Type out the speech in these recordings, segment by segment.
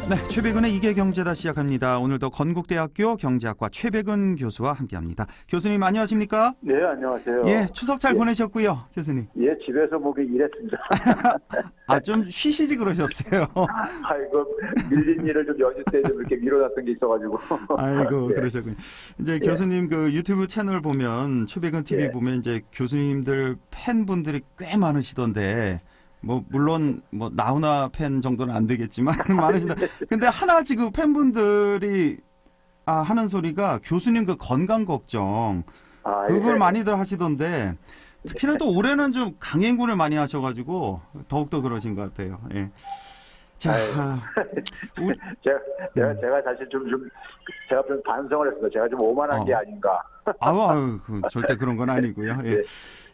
네, 최백은의 이계경제다 시작합니다. 오늘도 건국대학교 경제학과 최백은 교수와 함께합니다. 교수님 안녕하십니까? 네, 안녕하세요. 예, 추석 잘 보내셨고요, 교수님. 예, 집에서 보기 일했습니다. 좀 쉬시지 그러셨어요. 아이고, 밀린 일을 좀 연휴 때 좀 이렇게 미뤄놨던 게 있어가지고. 아이고, 네. 그러셨군요. 이제 예. 교수님 그 유튜브 채널 보면 최백은 TV 예. 보면 이제 교수님들 팬분들이 꽤 많으시던데. 물론 나훈아 팬 정도는 안 되겠지만 많으신다. 근데 하나 지금 팬분들이 하는 소리가 교수님 그 건강 걱정 그걸 예. 많이들 하시던데 특히나 또 올해는 좀 강행군을 많이 하셔가지고 더욱더 그러신 것 같아요. 예. 자, 제가 사실 제가 좀 반성을 했습니다. 제가 좀 오만한 게 아닌가. 절대 그런 건 아니고요. 예. 네.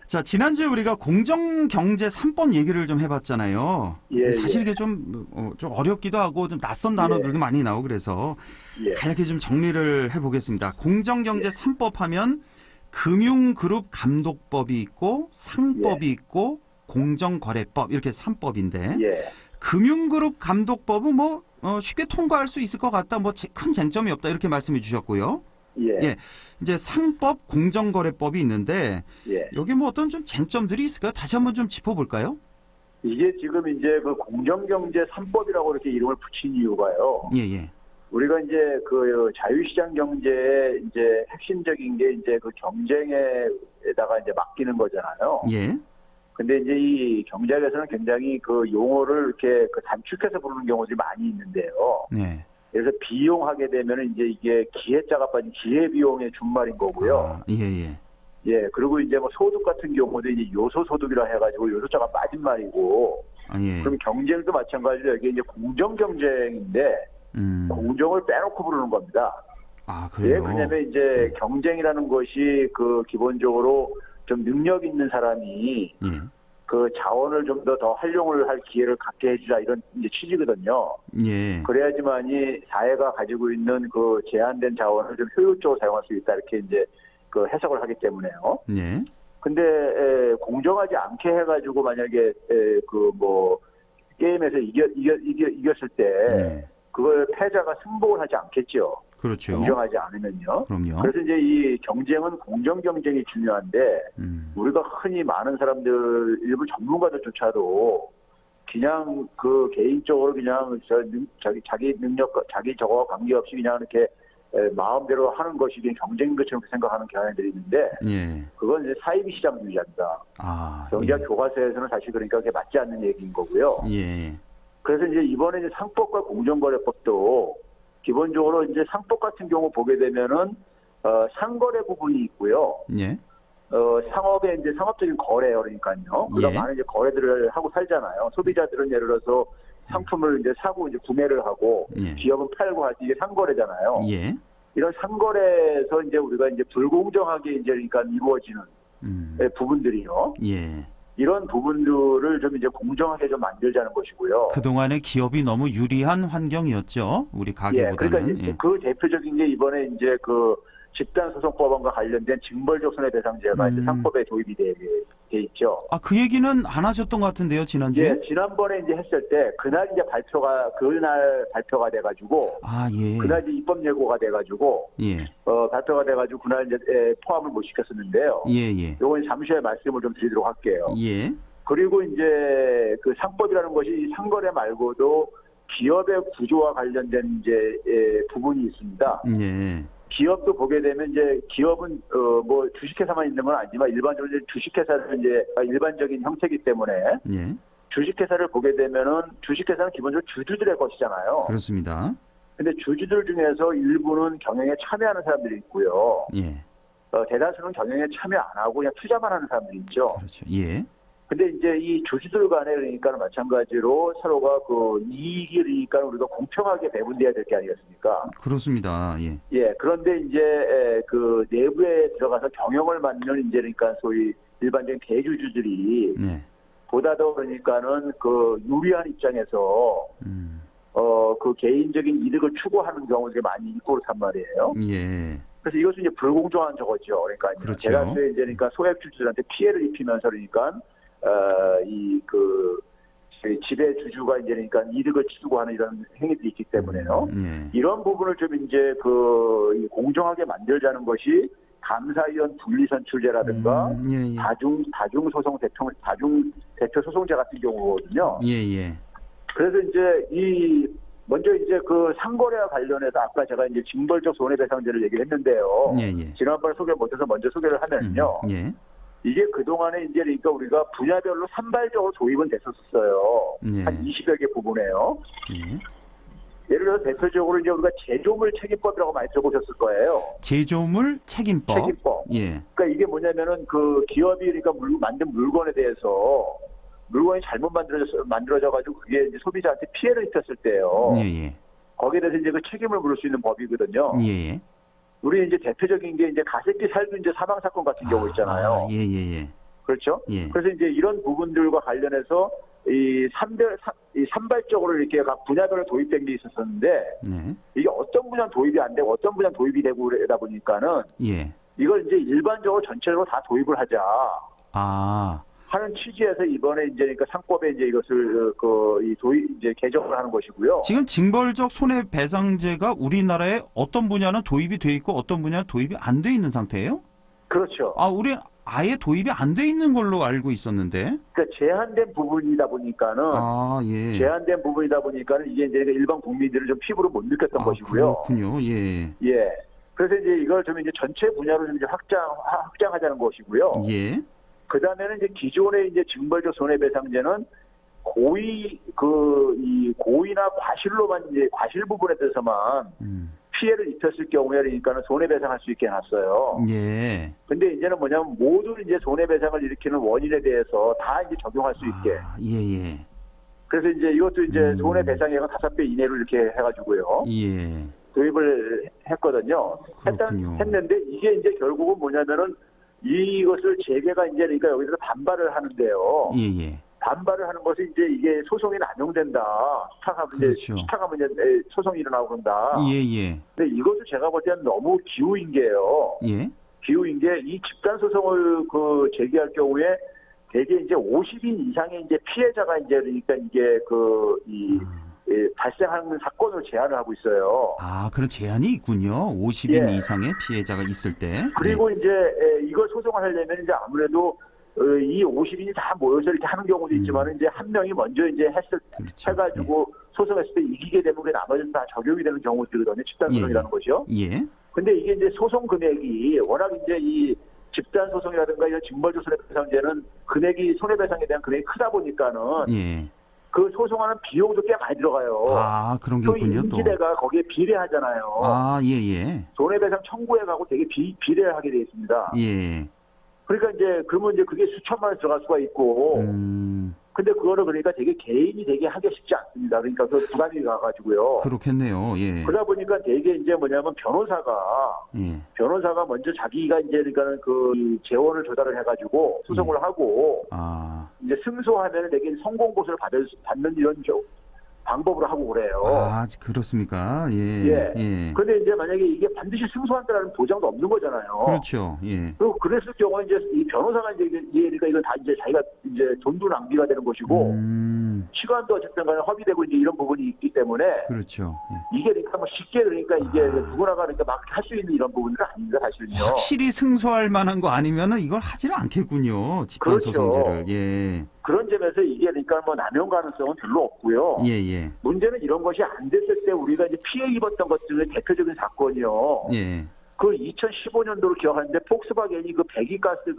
자, 지난주에 우리가 공정경제 3법 얘기를 좀 해봤잖아요. 예, 사실 이게 좀 어렵기도 하고 좀 낯선 단어들도 많이 나오고 그래서 간략히 좀 정리를 해보겠습니다. 공정경제 3법 하면 금융그룹 감독법이 있고 상법이 있고 공정거래법 이렇게 3법인데 금융그룹 감독법은 쉽게 통과할 수 있을 것 같다. 큰 쟁점이 없다 이렇게 말씀해 주셨고요. 예, 이제 상법, 공정거래법이 있는데 여기 어떤 좀 쟁점들이 있을까요? 다시 한번 좀 짚어볼까요? 이게 지금 이제 그 공정경제 3법이라고 이렇게 이름을 붙인 이유가요. 우리가 이제 그 자유시장 경제의 이제 핵심적인 게 이제 그 경쟁에다가 이제 맡기는 거잖아요. 근데 이제 이 경제학에서는 굉장히 그 용어를 이렇게 그 단축해서 부르는 경우들이 많이 있는데요. 그래서 비용하게 되면 이제 이게 기회자가 빠진 기회비용의 준말인 거고요. 그리고 이제 소득 같은 경우도 이제 요소소득이라 해가지고 요소자가 빠진 말이고. 그럼 경쟁도 마찬가지로 여기 이제 공정경쟁인데 공정을 빼놓고 부르는 겁니다. 그래요? 왜냐면 이제 경쟁이라는 것이 그 기본적으로 좀 능력 있는 사람이 그 자원을 좀 더 활용을 할 기회를 갖게 해주자 이런 이제 취지거든요. 그래야지만이 사회가 가지고 있는 그 제한된 자원을 좀 효율적으로 사용할 수 있다 이렇게 이제 그 해석을 하기 때문에요. 근데 공정하지 않게 해가지고 만약에 게임에서 이겼을 때 그걸 패자가 승복을 하지 않겠죠. 그렇죠. 공정하지 않으면요. 그럼요. 그래서 이제 이 경쟁은 공정 경쟁이 중요한데 우리가 흔히 많은 사람들 일부 전문가들조차도 그냥 그 개인적으로 그냥 자기 능력 자기 저거와 관계없이 그냥 이렇게 마음대로 하는 것이 경쟁인 것처럼 생각하는 경향들이 있는데 그건 이제 사이비 시장주의자입니다. 경제학 교과서에서는 사실 그러니까 그게 맞지 않는 얘기인 거고요. 그래서 이제 이번에 이제 상법과 공정거래법도 기본적으로 이제 상법 같은 경우 보게 되면은 상거래 부분이 있고요. 상업의 이제 상업적인 거래요, 그러니까요. 우리가 많은 이제 거래들을 하고 살잖아요. 소비자들은 예를 들어서 상품을 이제 사고 이제 구매를 하고 기업은 팔고 하지 이게 상거래잖아요. 이런 상거래에서 이제 우리가 이제 불공정하게 이제 그러니까 이루어지는 부분들이요. 이런 부분들을 좀 이제 공정하게 좀 만들자는 것이고요. 그동안에 기업이 너무 유리한 환경이었죠. 우리 가게보다는. 그러니까 이제 그 대표적인 게 이번에 이제 그 집단소송법안과 관련된 징벌적 손해배상제가 이제 상법에 도입이 돼 있죠. 그 얘기는 안 하셨던 것 같은데요, 지난주에? 지난번에 이제 했을 때 그날 이제 그날 발표가 돼가지고 그날 이제 입법 예고가 돼가지고 발표가 돼가지고 그날 이제 포함을 못 시켰었는데요. 요건 잠시 후에 말씀을 좀 드리도록 할게요. 그리고 이제 그 상법이라는 것이 상거래 말고도 기업의 구조와 관련된 이제 부분이 있습니다. 기업도 보게 되면 이제 기업은 주식회사만 있는 건 아니지만 일반적으로 이제 주식회사는 이제 일반적인 형태이기 때문에 주식회사를 보게 되면은 주식회사는 기본적으로 주주들의 것이잖아요. 그렇습니다. 근데 주주들 중에서 일부는 경영에 참여하는 사람들이 있고요. 대다수는 경영에 참여 안 하고 그냥 투자만 하는 사람들이 있죠. 그렇죠. 근데 이제 이 주주들 간에 그러니까 마찬가지로 서로가 그 이익이니까 우리가 공평하게 배분돼야 될 게 아니겠습니까? 그렇습니다. 그런데 이제 그 내부에 들어가서 경영을 맡는 이제 그러니까 소위 일반적인 대주주들이 보다 더 그러니까는 그 유리한 입장에서 그 개인적인 이득을 추구하는 경우들이 많이 있고 그렇단 말이에요. 그래서 이것은 이제 불공정한 저거죠. 그러니까 대다수의 이제 그러니까 소액주주들한테 피해를 입히면서 그러니까 지배주주가 이제 그러니까 이득을 취두고 하는 이런 행위들이 있기 때문에요. 이런 부분을 좀 이제 이 공정하게 만들자는 것이 감사위원 분리선출제라든가 다중 대표 소송제 같은 경우거든요. 그래서 이제 먼저 이제 그 상거래와 관련해서 아까 제가 이제 징벌적 손해배상제를 얘기를 했는데요. 지난번에 소개 못해서 먼저 소개를 하면요. 이게 그동안에 이제 그러니까 우리가 분야별로 산발적으로 도입은 됐었어요. 한 20여 개 부분에요. 예를 들어 대표적으로 이제 우리가 제조물 책임법이라고 많이 들어보셨을 거예요. 제조물 책임법. 그러니까 이게 뭐냐면은 그 기업이 그러니까 만든 물건에 대해서 물건이 잘못 만들어져 가지고 그게 이제 소비자한테 피해를 입혔을 때요. 거기에 대해서 이제 그 책임을 물을 수 있는 법이거든요. 우리 이제 대표적인 게 이제 가습기 살균제 사망 사건 같은 경우 있잖아요. 그렇죠? 그래서 이제 이런 부분들과 관련해서 이 산발적으로 이렇게 각 분야별로 도입된 게 있었었는데 이게 어떤 분야 도입이 안 되고 어떤 분야 도입이 되고 그러다 보니까는 이걸 이제 일반적으로 전체적으로 다 도입을 하자. 하는 취지에서 이번에 이제 그러니까 상법에 이제 이것을 이제 개정을 하는 것이고요. 지금 징벌적 손해배상제가 우리나라에 어떤 분야는 도입이 돼 있고 어떤 분야는 도입이 안 돼 있는 상태예요? 그렇죠. 우리 아예 도입이 안 돼 있는 걸로 알고 있었는데. 그러니까 제한된 부분이다 보니까는 제한된 부분이다 보니까는 이게 이제 일반 국민들을 좀 피부로 못 느꼈던 것이고요. 그렇군요. 그래서 이제 이걸 좀 이제 전체 분야로 좀 이제 확장하자는 것이고요. 그 다음에는 이제 기존의 이제 징벌적 손해배상제는 고의나 과실로만 이제 과실 부분에 대해서만 피해를 입혔을 경우에 그러니까는 손해배상할 수 있게 해놨어요. 근데 이제는 뭐냐면 모든 이제 손해배상을 일으키는 원인에 대해서 다 이제 적용할 수 있게. 그래서 이제 이것도 이제 손해배상액은 5배 이내로 이렇게 해가지고요. 도입을 했거든요. 했는데 이게 이제 결국은 뭐냐면은 이것을 재계가 이제 그러니까 여기서 반발을 하는데요. 반발을 하는 것이 이제 이게 소송이 남용된다. 수탁하면 이제 소송이 일어나고 그런다. 근데 이것도 제가 볼 때는 너무 기우인 게요. 기우인 게 이 집단 소송을 제기할 경우에 대개 이제 50인 이상의 이제 피해자가 이제 그러니까 이게 발생하는 사건으로 제한을 하고 있어요. 그런 제한이 있군요. 50인 이상의 피해자가 있을 때. 그리고 이제 이걸 소송을 하려면 이제 아무래도 이 50인이 다 모여서 이렇게 하는 경우도 있지만 이제 한 명이 먼저 이제 해가지고 소송했을 때 이기게 되면 그 나머지는 다 적용이 되는 경우들이거든요. 집단 소송이라는 것이요. 근데 이게 이제 소송 금액이 워낙 이제 이 집단 소송이라든가 이런 징벌적 손해배상제는 금액이 손해배상에 대한 금액이 크다 보니까는 그 소송하는 비용도 꽤 많이 들어가요. 그런 게 있군요. 또 인지대가 거기에 비례하잖아요. 손해배상 청구에 가고 되게 비례하게 되어 있습니다. 그러니까 이제 그러면 이제 그게 수천만 원 들어갈 수가 있고, 근데 그거를 그러니까 되게 개인이 되게 하기 쉽지 않습니다. 그러니까 그 부담이 가가지고요. 그렇겠네요. 그러다 보니까 되게 이제 뭐냐면 변호사가 먼저 자기가 이제 그러니까는 그 재원을 조달을 해가지고 소송을 하고 이제 승소하면 되게 성공 보수를 받는 이런 방법으로 하고 그래요. 그렇습니까? 근데 이제 만약에 이게 반드시 승소한다는 보장도 없는 거잖아요. 그렇죠. 그랬을 경우에 이제 이 변호사가 이제 그러니까 이건 다 이제 자기가 이제 돈도 낭비가 되는 것이고 시간도 어쨌든 간에 허비되고 이제 이런 부분이 있기 때문에 그렇죠. 이게 그러니까 뭐 쉽게 그러니까 이게 누구나가 그러니까 막 할 수 있는 이런 부분들은 아닙니다, 사실은요. 확실히 승소할 만한 거 아니면은 이걸 하지를 않겠군요. 집단 소송제를. 그런 점에서 이게 그러니까 뭐 남용 가능성은 별로 없고요. 문제는 이런 것이 안 됐을 때 우리가 이제 피해 입었던 것 중에 대표적인 사건이요. 그 2015년도로 기억하는데 폭스바겐이 그 배기가스 이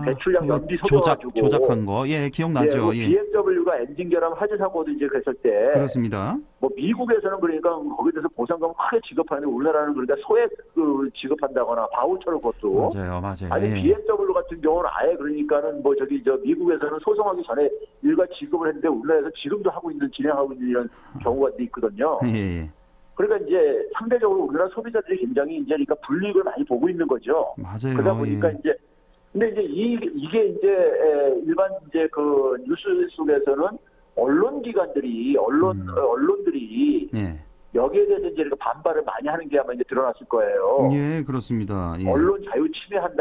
배출량 연비 속여가지고 조작한 거, 기억나죠. BMW가 엔진 결함 화재 사고도 이제 그랬을 때 그렇습니다. 뭐 미국에서는 그러니까 거기에 대해서 보상금을 크게 지급하는데 우리나라는 그러니까 소액 지급한다거나 바우처를 그것도 맞아요. 아니 BMW 같은 경우는 아예 그러니까는 뭐 미국에서는 소송하기 전에 일괄 지급을 했는데 우리나라에서 지금도 진행하고 있는 이런 경우가 있거든요. 그러니까 이제 상대적으로 우리나라 소비자들이 굉장히 이제 그러니까 불이익을 많이 보고 있는 거죠. 그러다 보니까 이제 근데 이제 이게 이제 일반 이제 그 뉴스 속에서는 언론들이 여기에 대해서 이제 반발을 많이 하는 게 아마 이제 드러났을 거예요. 그렇습니다. 언론 자유 침해할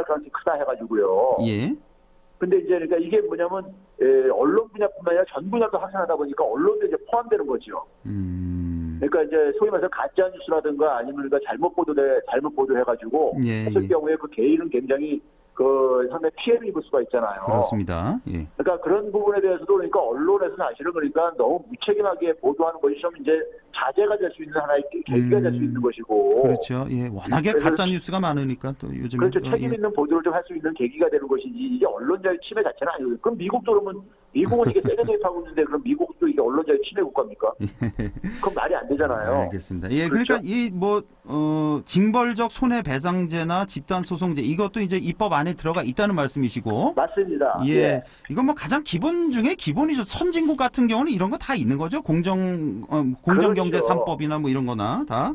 가능성이 크다 해가지고요. 근데 이제 그러니까 이게 뭐냐면 언론 분야뿐만 아니라 전 분야도 확산하다 보니까 언론도 이제 포함되는 거죠. 그러니까 이제 소위 말해서 가짜 뉴스라든가 아니면 그러니까 잘못 보도해가지고 예, 했을 예. 경우에 그 개인은 굉장히 그 상당히 피해를 입을 수가 있잖아요. 그렇습니다. 예. 그러니까 그런 부분에 대해서도 그러니까 언론에서 사실은 그러니까 너무 무책임하게 보도하는 것이 좀 이제 자제가 될 수 있는 하나의 계기가 될 수 있는 것이고. 그렇죠. 예. 워낙에 가짜 뉴스가 많으니까 또 요즘에 그렇죠. 책임 있는 보도를 좀 할 수 있는 계기가 되는 것이지 이게 언론자의 침해 자체는 아니거든요. 그럼 미국도 그러면 미국은 이게 세게 개입하고 있는데 그럼 미국도 이게 언론자의 침해 국가입니까? 그건 말이 안 되잖아요. 알겠습니다. 예, 그렇죠? 그러니까 이 뭐 징벌적 손해배상제나 집단소송제 이것도 이제 입법 안에 들어가 있다는 말씀이시고. 맞습니다. 예, 예. 이건 뭐 가장 기본 중에 기본이죠. 선진국 같은 경우는 이런 거 다 있는 거죠. 공정경제 그렇죠. 3법이나 뭐 이런 거나 다.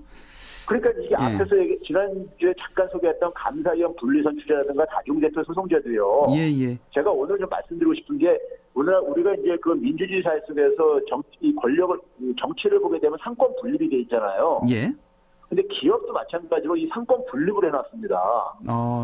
그러니까 이게 예. 앞에서 지난주에 잠깐 소개했던 감사위원 분리선출제라든가 다중대표 소송제도요. 예, 예. 제가 오늘 좀 말씀드리고 싶은 게 오늘 우리가 이제 그 민주주의 사회 속에서 이 권력을 정치를 보게 되면 상권 분립이 돼 있잖아요. 예. 근데 기업도 마찬가지로 이 상권 분립을 해놨습니다.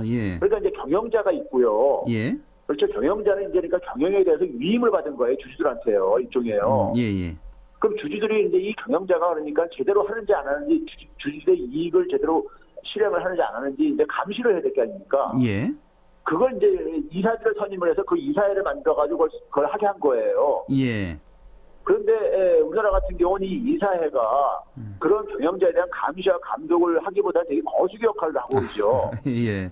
예. 그러니까 이제 경영자가 있고요. 예. 그렇죠. 경영자는 이제 그러니까 경영에 대해서 위임을 받은 거예요. 주주들한테요. 일종이에요. 예, 예. 그럼 주주들이 이제 이 경영자가 그러니까 제대로 하는지 안 하는지 주주들의 이익을 제대로 실행을 하는지 안 하는지 이제 감시를 해야 될 게 아닙니까? 예. 그걸 이제 이사들을 선임을 해서 그 이사회를 만들어가지고 그걸 하게 한 거예요. 예. 그런데 우리나라 같은 경우는 이 이사회가 그런 경영자에 대한 감시와 감독을 하기보다 되게 거수기 역할을 하고 있죠. 예.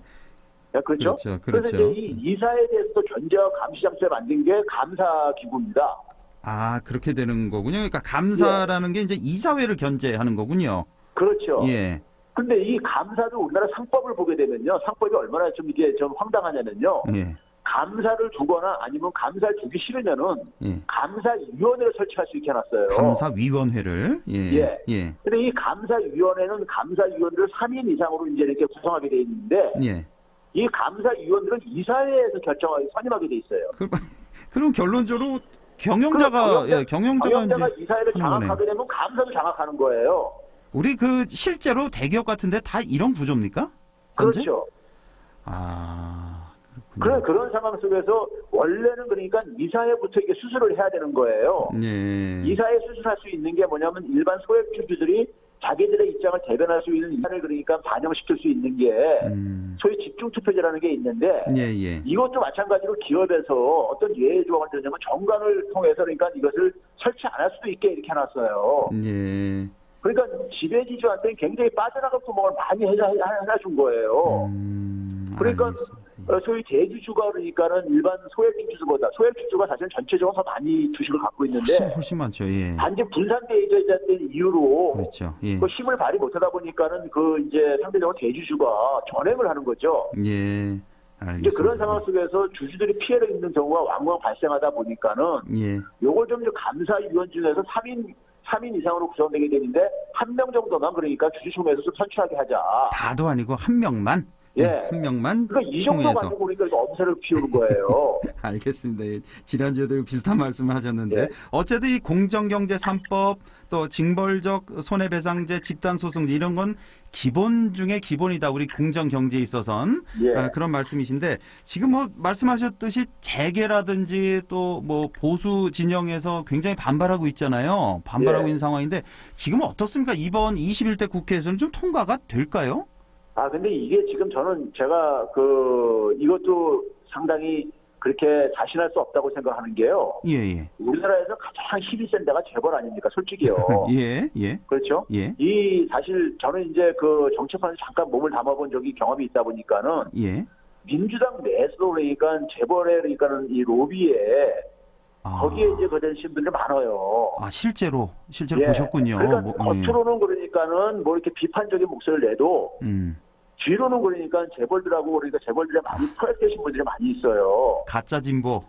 그렇죠? 그렇죠. 그래서 이제 이 이사회에 대해서도 견제와 감시 장치를 만든 게 감사기구입니다. 아, 그렇게 되는 거군요. 그러니까 감사라는 게 이제 이사회를 견제하는 거군요. 그렇죠. 예. 근데 이 감사도 우리나라 상법을 보게 되면요. 상법이 얼마나 좀 이게 좀 황당하냐면요. 예. 감사를 두거나 아니면 감사를 두기 싫으면은 예. 감사위원회를 설치할 수 있게 해놨어요. 감사위원회를. 예. 예. 예. 근데 이 감사위원회는 감사위원들을 3인 이상으로 이제 이렇게 구성하게 돼 있는데 예. 이 감사위원들은 이사회에서 선임하게 돼 있어요. 그럼 결론적으로 경영자가 경영자가 이사회를 하는 거네. 장악하게 되면 감사도 장악하는 거예요. 우리 그 실제로 대기업 같은데 다 이런 구조입니까? 현재? 그렇죠. 아, 그렇군요. 그런 상황 속에서 원래는 그러니까 이사회부터 이게 수술을 해야 되는 거예요. 예. 이사회 수술할 수 있는 게 뭐냐면 일반 소액주주들이 자기들의 입장을 대변할 수 있는 이사를 그러니까 반영시킬 수 있는 게 소위 집중투표제라는 게 있는데 예. 이것도 마찬가지로 기업에서 어떤 예외 조항을 들냐면 정관을 통해서 그러니까 이것을 설치 안 할 수도 있게 이렇게 해놨어요. 예. 그러니까 지배지주한테는 굉장히 빠져나갈 구멍을 많이 해준 거예요. 그러니까 알겠습니다. 소위 대주주가 그러니까는 일반 소액주주가 사실 전체적으로 더 많이 주식을 갖고 있는데 훨씬 많죠. 예. 단지 분산대주주된 이유로 그렇죠. 예. 그 힘을 발휘 못하다 보니까는 그 이제 상대적으로 대주주가 전횡을 하는 거죠. 예. 알겠습니다. 이제 그런 상황 속에서 주주들이 피해를 입는 경우가 왕왕 발생하다 보니까는 예. 요걸 좀 감사위원 중에서 3인 이상으로 구성되게 되는데 한 명 정도만 그러니까 주주총회에서 좀 선출하게 하자. 다도 아니고 한 명만. 예. 한 명만. 그러니까 이 정도 총회에서. 가지고 우리가 엄살을 피우는 거예요. 알겠습니다. 예, 지난주에도 비슷한 말씀을 하셨는데 예. 어쨌든 이 공정경제 3법 또 징벌적 손해배상제 집단소송제 이런 건 기본 중에 기본이다. 우리 공정경제에 있어서는 예. 그런 말씀이신데 지금 뭐 말씀하셨듯이 재계라든지 또 뭐 보수 진영에서 굉장히 반발하고 있잖아요. 반발하고 예. 있는 상황인데 지금은 어떻습니까? 이번 21대 국회에서는 좀 통과가 될까요? 근데 이게 지금 제가 이것도 상당히 그렇게 자신할 수 없다고 생각하는 게요. 예. 우리나라에서 가장 힘이 센 데가 재벌 아닙니까? 솔직히요. 예. 그렇죠? 예. 사실 저는 이제 그 정치판에 잠깐 몸을 담아본 경험이 있다 보니까는 예. 민주당 내에서도 그러니까 재벌에 그러니까는 이 로비에 거기에 이제 거대신 분들이 많아요. 실제로 예. 보셨군요. 그러니까 겉으로는 그러니까는 뭐 이렇게 비판적인 목소리를 내도 뒤로는 그러니까 재벌들이 많이 포획되신 분들이 많이 있어요. 가짜 진보.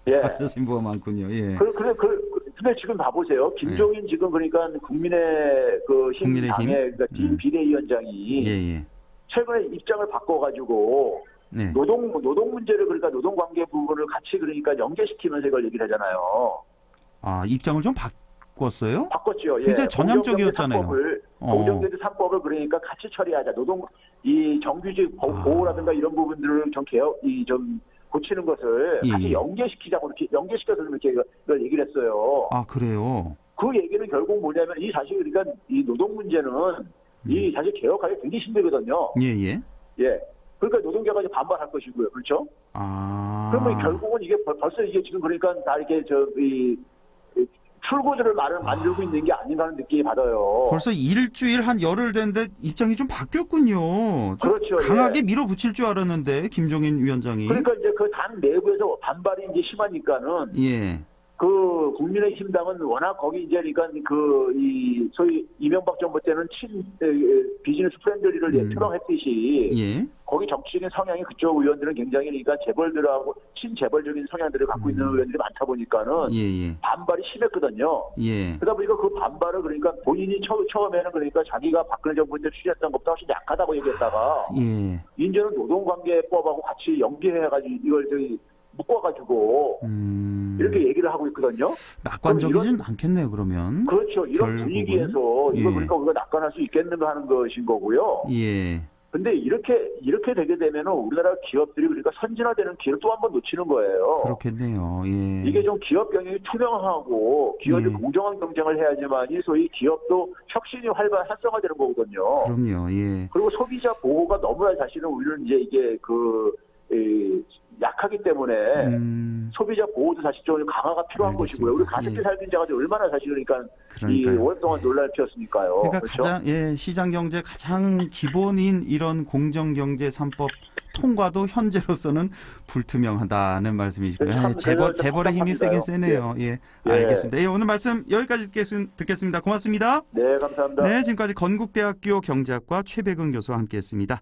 예. 가짜 진보가 많군요. 예. 근데 지금 봐보세요. 김종인 지금 그러니까 국민의힘 당의 그러니까 팀 비대위원장이 예. 최근에 입장을 바꿔가지고 네. 노동 문제를 그러니까 노동 관계 부분을 같이 그러니까 연계시키면서 이걸 얘기를 하잖아요. 입장을 좀 바꿨어요? 바꿨죠. 예. 굉장히 전향적이었잖아요. 공정경제 3법을 그러니까 같이 처리하자. 이 정규직 보호라든가 이런 부분들을 좀 고치는 것을 예, 같이 예. 연계시키자고 이렇게 연계시켜서 좀 이렇게 이걸 얘기를 했어요. 아, 그래요? 그 얘기는 결국 뭐냐면 이 사실 그러니까 이 노동 문제는 이 사실 개혁하기 굉장히 힘들거든요. 예, 예. 예. 그러니까 노동계가 이제 반발할 것이고요. 그렇죠? 그러면 아. 결국은 이게 벌써 이게 지금 그러니까 다 이렇게 출구들을 만들고 있는 게 아닌가 하는 느낌이 받아요. 벌써 일주일 한 열흘 됐는데 입장이 좀 바뀌었군요. 좀 그렇죠. 강하게 예. 밀어붙일 줄 알았는데 김종인 위원장이. 그러니까 이제 그 당 내부에서 반발이 이제 심하니까는 예. 그 국민의힘당은 워낙 거기 이제 그러니까 이 소위 이명박 정부 때는 비즈니스 프렌들리를 표방했듯이 예. 거기 정치적인 성향이 그쪽 의원들은 굉장히 그러니까 재벌들하고 친재벌적인 성향들을 갖고 있는 의원들이 많다 보니까는 예, 예. 반발이 심했거든요. 예. 그러다 보니까 그 반발을 그러니까 본인이 처음에는 그러니까 자기가 박근혜 정부 때 추진했던 것보다 훨씬 약하다고 얘기했다가 예. 이제는 노동관계법하고 같이 연계해가지고 이걸 묶어가지고 이렇게 얘기를 하고 있거든요. 낙관적이진 않겠네요, 그러면. 그렇죠. 이런 결국은. 분위기에서 이거 예. 그러니까 우리가 낙관할 수 있겠는가 하는 것인 거고요. 예. 근데 이렇게 되게 되면은 우리나라 기업들이 그러니까 선진화되는 기회를 또 한 번 놓치는 거예요. 그렇겠네요. 예. 이게 좀 기업 경영이 투명하고 기업이 예. 공정한 경쟁을 해야지만이 소위 기업도 혁신이 활성화되는 거거든요. 그럼요. 예. 그리고 소비자 보호가 너무나 사실은 우리는 이제 이게 약하기 때문에 소비자 보호도 사실 좀 강화가 필요한 알겠습니다. 것이고요. 우리 가습기 예. 살균 자가 얼마나 사실 그러니까 이 그러니까요. 오랫동안 논란을 피웠으니까요. 그러니까 그렇죠? 가장 시장 경제 가장 기본인 이런 공정 경제 3법 통과도 현재로서는 불투명하다는 말씀이시고요. 재벌의 힘이 세긴 세네요. 예. 예. 알겠습니다. 예, 오늘 말씀 여기까지 듣겠습니다. 고맙습니다. 네, 감사합니다. 네, 지금까지 건국대학교 경제학과 최백은 교수와 함께했습니다.